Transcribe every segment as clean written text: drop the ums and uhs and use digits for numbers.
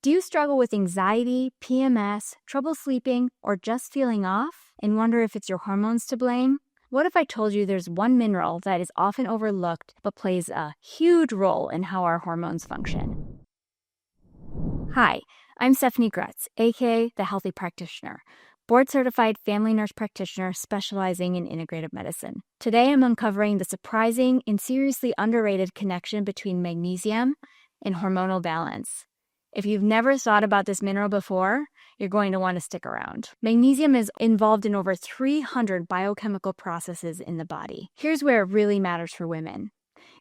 Do you struggle with anxiety, PMS, trouble sleeping, or just feeling off and wonder if it's your hormones to blame? What if I told you there's one mineral that is often overlooked but plays a huge role in how our hormones function? Hi, I'm Stephanie Grutz, aka The Healthy Practitioner, board-certified family nurse practitioner specializing in integrative medicine. Today I'm uncovering the surprising and seriously underrated connection between magnesium and hormonal balance. If you've never thought about this mineral before, you're going to want to stick around. Magnesium is involved in over 300 biochemical processes in the body. Here's where it really matters for women.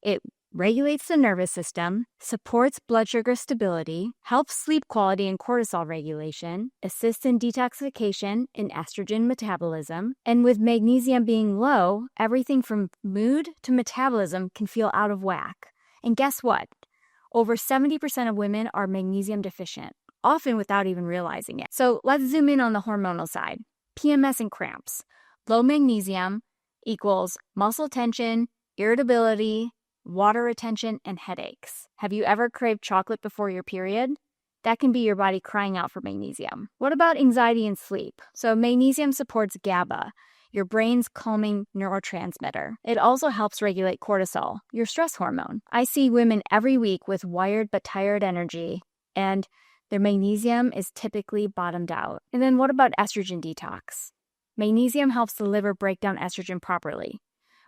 It regulates the nervous system, supports blood sugar stability, helps sleep quality and cortisol regulation, assists in detoxification and estrogen metabolism, and with magnesium being low, everything from mood to metabolism can feel out of whack. And guess what? Over 70% of women are magnesium deficient, often without even realizing it. So let's zoom in on the hormonal side. PMS and cramps. Low magnesium equals muscle tension, irritability, water retention, and headaches. Have you ever craved chocolate before your period? That can be your body crying out for magnesium. What about anxiety and sleep? So magnesium supports GABA, your brain's calming neurotransmitter. It also helps regulate cortisol, your stress hormone. I see women every week with wired but tired energy, and their magnesium is typically bottomed out. And then what about estrogen detox? Magnesium helps the liver break down estrogen properly.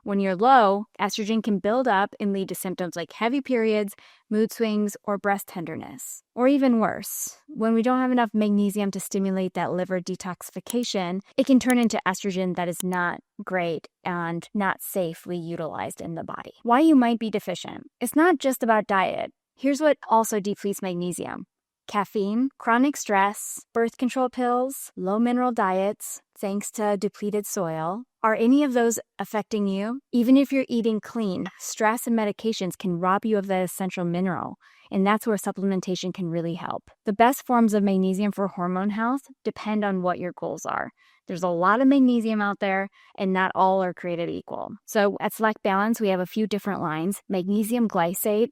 When you're low, estrogen can build up and lead to symptoms like heavy periods, mood swings, or breast tenderness. Or even worse, when we don't have enough magnesium to stimulate that liver detoxification, it can turn into estrogen that is not great and not safely utilized in the body. Why you might be deficient. It's not just about diet. Here's what also depletes magnesium: caffeine, chronic stress, birth control pills, low mineral diets, thanks to depleted soil. Are any of those affecting you? Even if you're eating clean, stress and medications can rob you of that essential mineral, and that's where supplementation can really help. The best forms of magnesium for hormone health depend on what your goals are. There's a lot of magnesium out there, and not all are created equal. So at Select Balance, we have a few different lines. Magnesium glycate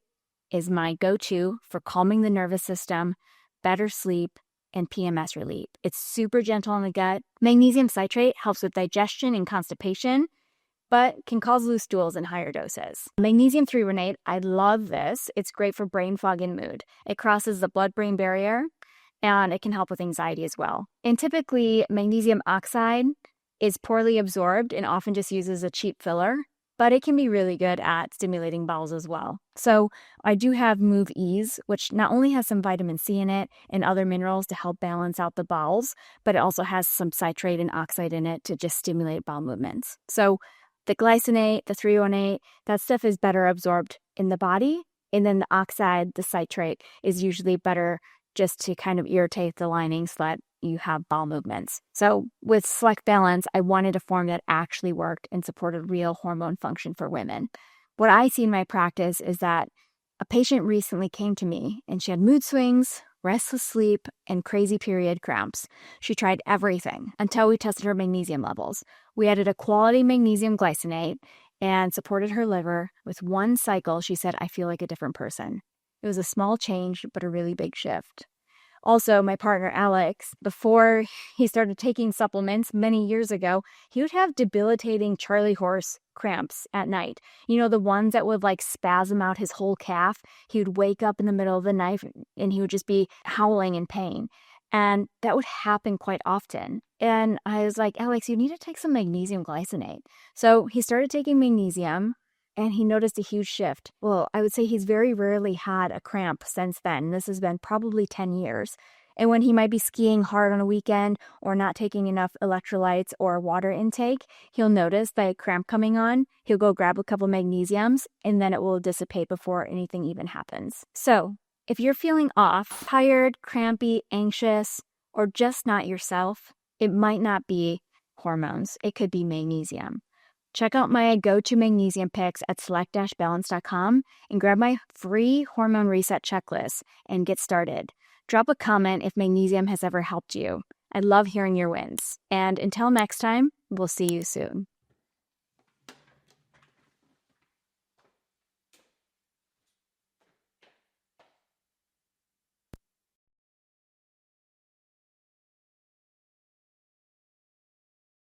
is my go-to for calming the nervous system, better sleep, and PMS relief. It's super gentle on the gut. Magnesium citrate helps with digestion and constipation, but can cause loose stools in higher doses. Magnesium threonate, I love this. It's great for brain fog and mood. It crosses the blood-brain barrier, and it can help with anxiety as well. And typically, magnesium oxide is poorly absorbed and often just uses a cheap filler, but it can be really good at stimulating bowels as well. So I do have Move Ease, which not only has some vitamin C in it and other minerals to help balance out the bowels, but it also has some citrate and oxide in it to just stimulate bowel movements. So the glycinate, the threonate, that stuff is better absorbed in the body. And then the oxide, the citrate, is usually better just to kind of irritate the lining so that you have bowel movements. So with Select Balance, I wanted a form that actually worked and supported real hormone function for women. What I see in my practice is that a patient recently came to me and she had mood swings, restless sleep, and crazy period cramps. She tried everything until we tested her magnesium levels. We added a quality magnesium glycinate and supported her liver. With one cycle, she said, "I feel like a different person." It was a small change, but a really big shift. Also, my partner Alex, before he started taking supplements many years ago, he would have debilitating Charlie horse cramps at night. You know, the ones that would like spasm out his whole calf. He would wake up in the middle of the night and he would just be howling in pain. And that would happen quite often. And I was like, "Alex, you need to take some magnesium glycinate." So he started taking magnesium, and he noticed a huge shift. Well, I would say he's very rarely had a cramp since then. This has been probably 10 years. And when he might be skiing hard on a weekend or not taking enough electrolytes or water intake, he'll notice that cramp coming on. He'll go grab a couple magnesiums, and then it will dissipate before anything even happens. So if you're feeling off, tired, crampy, anxious, or just not yourself, it might not be hormones. It could be magnesium. Check out my go-to magnesium picks at select-balance.com and grab my free hormone reset checklist and get started. Drop a comment if magnesium has ever helped you. I love hearing your wins. And until next time, we'll see you soon.